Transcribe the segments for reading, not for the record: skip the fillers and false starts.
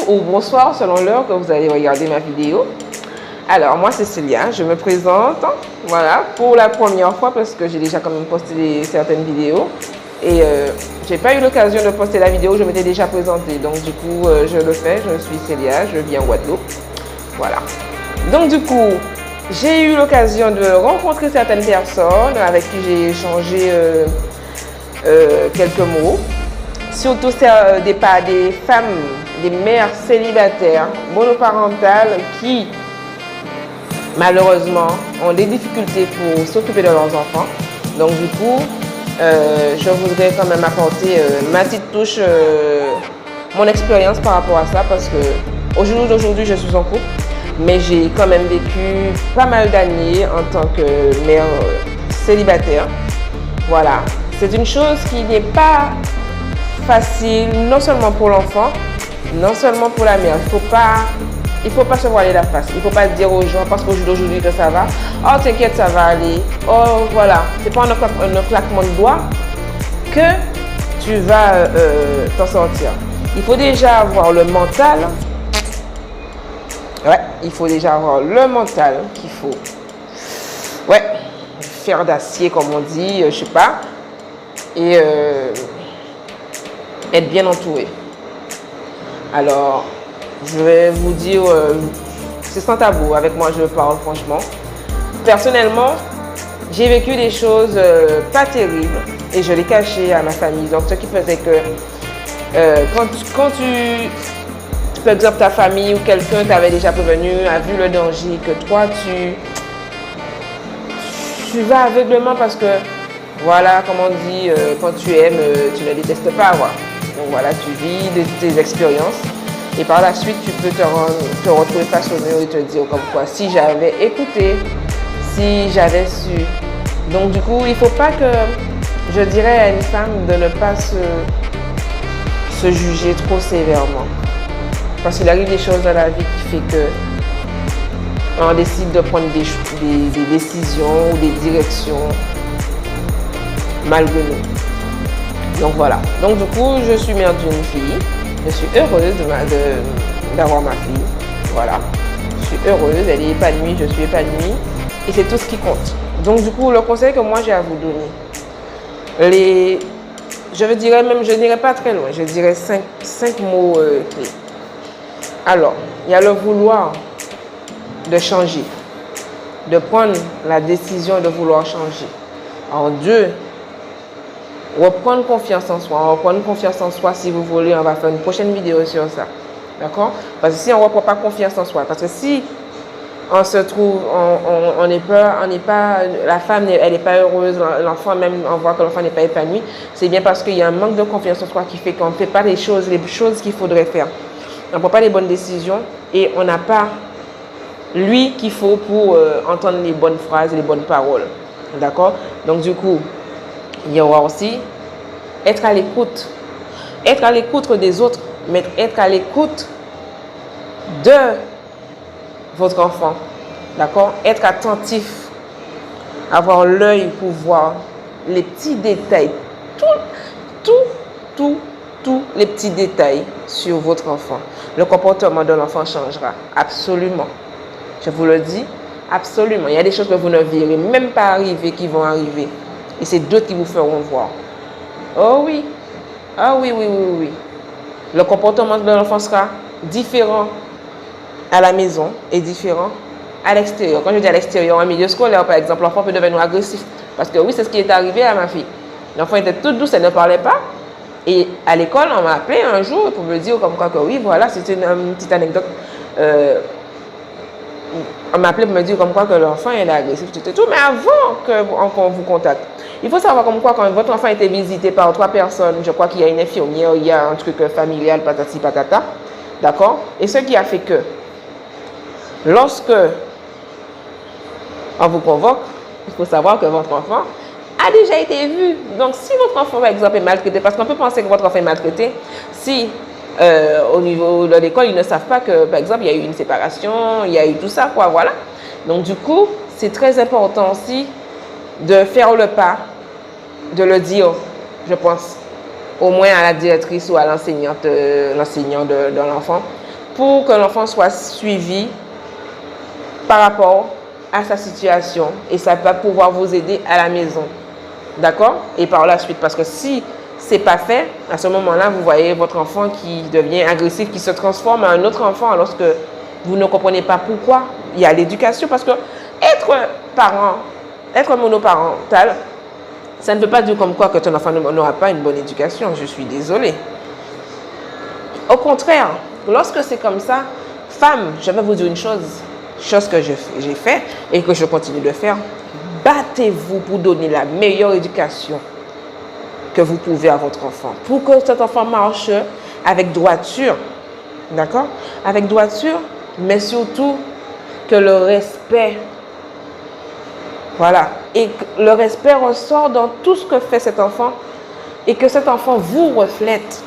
ou bonsoir selon l'heure que vous allez regarder ma vidéo. Alors, moi c'est Célia, je me présente, voilà, pour la première fois parce que j'ai déjà quand même posté certaines vidéos. Et j'ai pas eu l'occasion de poster la vidéo, je m'étais déjà présentée. Donc du coup, je le fais, je suis Célia, je vis en Guadeloupe. Voilà. Donc du coup, j'ai eu l'occasion de rencontrer certaines personnes avec qui j'ai échangé quelques mots. Surtout des femmes, des mères célibataires, monoparentales qui malheureusement ont des difficultés pour s'occuper de leurs enfants. Donc du coup, je voudrais quand même apporter ma petite touche, mon expérience par rapport à ça, parce que au jour d'aujourd'hui, je suis en couple, mais j'ai quand même vécu pas mal d'années en tant que mère célibataire. Voilà, c'est une chose qui n'est pas facile, non seulement pour l'enfant, non seulement pour la mère. Il faut pas se voiler la face. Il faut pas dire aux gens parce qu'au jour d'aujourd'hui que ça va. Oh t'inquiète, ça va aller. Oh voilà, c'est pas un claquement de doigts que tu vas t'en sortir. Il faut déjà avoir le mental. Ouais, il faut déjà avoir le mental qu'il faut. Ouais, fer d'acier comme on dit, je sais pas. Et être bien entouré. Alors, je vais vous dire, c'est sans tabou, avec moi je parle franchement. Personnellement, j'ai vécu des choses pas terribles et je l'ai caché à ma famille. Donc, ce qui faisait que quand tu, par exemple, ta famille ou quelqu'un t'avait déjà prévenu, a vu le danger, que toi, tu vas aveuglement parce que, voilà, comme on dit, quand tu aimes, tu ne détestes pas, voilà. Donc voilà, tu vis tes expériences et par la suite, tu peux te retrouver face au mur et te dire comme quoi, si j'avais écouté, si j'avais su. Donc du coup, il ne faut pas que, je dirais à une femme de ne pas se juger trop sévèrement. Parce qu'il arrive des choses dans la vie qui fait que on décide de prendre des décisions ou des directions malgré nous. Donc voilà. Donc du coup, je suis mère d'une fille. Je suis heureuse d'avoir ma fille. Voilà. Je suis heureuse, elle est épanouie, je suis épanouie. Et c'est tout ce qui compte. Donc du coup, le conseil que moi j'ai à vous donner, je n'irai pas très loin, je dirais 5 mots clés. Alors, il y a le vouloir de changer, de prendre la décision de vouloir changer. En Dieu, reprendre confiance en soi, si vous voulez, on va faire une prochaine vidéo sur ça. D'accord? Parce que si on ne reprend pas confiance en soi, parce que si on se trouve, la femme, elle n'est pas heureuse, l'enfant même, on voit que l'enfant n'est pas épanoui, c'est bien parce qu'il y a un manque de confiance en soi qui fait qu'on ne fait pas les choses qu'il faudrait faire. On ne prend pas les bonnes décisions et on n'a pas lui qu'il faut pour entendre les bonnes phrases, les bonnes paroles. D'accord? Donc du coup, il y aura aussi être à l'écoute. Être à l'écoute des autres, mais être à l'écoute de votre enfant. D'accord? Être attentif. Avoir l'œil pour voir les petits détails. Tous les petits détails sur votre enfant. Le comportement de l'enfant changera. Absolument. Je vous le dis, absolument. Il y a des choses que vous ne verrez même pas arriver, qui vont arriver. Et c'est d'autres qui vous feront voir. Oh oui. Ah oui. Le comportement de l'enfant sera différent à la maison et différent à l'extérieur. Quand je dis à l'extérieur, en milieu scolaire, par exemple, l'enfant peut devenir agressif. Parce que oui, c'est ce qui est arrivé à ma fille. L'enfant était toute douce, elle ne parlait pas. Et à l'école, on m'a appelé un jour pour me dire comme quoi que oui, voilà, c'était une petite anecdote. On m'a appelé pour me dire comme quoi que l'enfant est agressif, tout. Mais avant qu'on vous contacte, il faut savoir comme quoi quand votre enfant a été visité par 3 personnes, je crois qu'il y a une infirmière, il y a un truc familial, patati patata, d'accord? Et ce qui a fait que, lorsque on vous convoque, il faut savoir que votre enfant a déjà été vu. Donc si votre enfant par exemple est maltraité, parce qu'on peut penser que votre enfant est maltraité, si au niveau de l'école, ils ne savent pas que, par exemple, il y a eu une séparation, il y a eu tout ça, quoi, voilà. Donc, du coup, c'est très important aussi de faire le pas, de le dire, je pense, au moins à la directrice ou à l'enseignant de l'enfant, pour que l'enfant soit suivi par rapport à sa situation et ça va pouvoir vous aider à la maison. D'accord? Et par la suite, parce que si c'est pas fait, à ce moment-là, vous voyez votre enfant qui devient agressif, qui se transforme en un autre enfant alors que vous ne comprenez pas pourquoi. Il y a l'éducation, parce que être parent, être monoparental, ça ne veut pas dire comme quoi que ton enfant n'aura pas une bonne éducation. Je suis désolée. Au contraire, lorsque c'est comme ça, femme, je vais vous dire une chose que j'ai fait et que je continue de faire. Battez-vous pour donner la meilleure éducation que vous pouvez à votre enfant. Pour que cet enfant marche avec droiture. D'accord? Avec droiture, mais surtout que le respect. Voilà. Et que le respect ressort dans tout ce que fait cet enfant et que cet enfant vous reflète.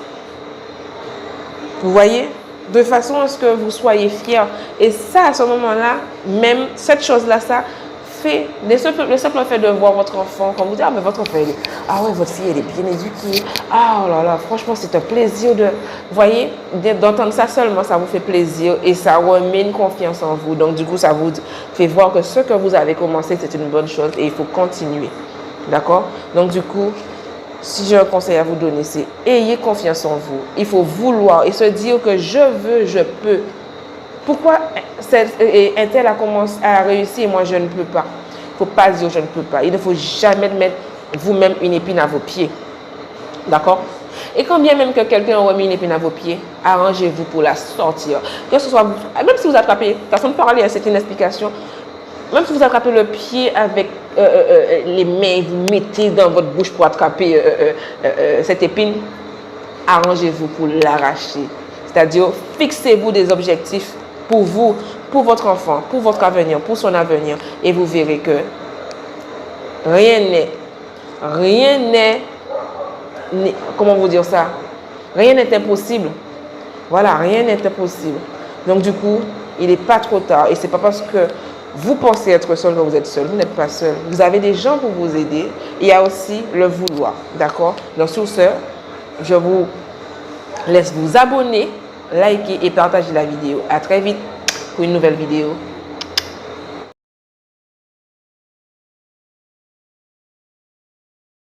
Vous voyez? De façon à ce que vous soyez fiers. Et ça, à ce moment-là, même cette chose-là, ça fait, le simple fait de voir votre enfant, quand vous dites, ah, mais votre enfant, ah ouais, votre fille, elle est bien éduquée. Ah, oh là là, franchement, c'est un plaisir de, vous voyez, d'entendre ça seulement, ça vous fait plaisir et ça remet une confiance en vous. Donc, du coup, ça vous fait voir que ce que vous avez commencé, c'est une bonne chose et il faut continuer. D'accord? Donc, du coup, si j'ai un conseil à vous donner, c'est ayez confiance en vous. Il faut vouloir et se dire que je veux, je peux. Pourquoi un tel a réussi et moi je ne peux pas? Il ne faut pas dire je ne peux pas. Il ne faut jamais mettre vous-même une épine à vos pieds. D'accord? Et quand bien même que quelqu'un aura mis une épine à vos pieds, arrangez-vous pour la sortir. Que ce soit, même si vous attrapez, façon de parler, c'est une explication. Même si vous attrapez le pied avec les mains, vous mettez dans votre bouche pour attraper cette épine, arrangez-vous pour l'arracher. C'est-à-dire, fixez-vous des objectifs pour vous, pour votre enfant, pour votre avenir, pour son avenir. Et vous verrez que rien n'est, comment vous dire ça? Rien n'est impossible. Voilà, rien n'est impossible. Donc du coup, il n'est pas trop tard. Et ce n'est pas parce que vous pensez être seul que vous êtes seul. Vous n'êtes pas seul. Vous avez des gens pour vous aider. Il y a aussi le vouloir. D'accord? Donc sur ce, je vous laisse vous abonner, liker et partager la vidéo. À très vite pour une nouvelle vidéo.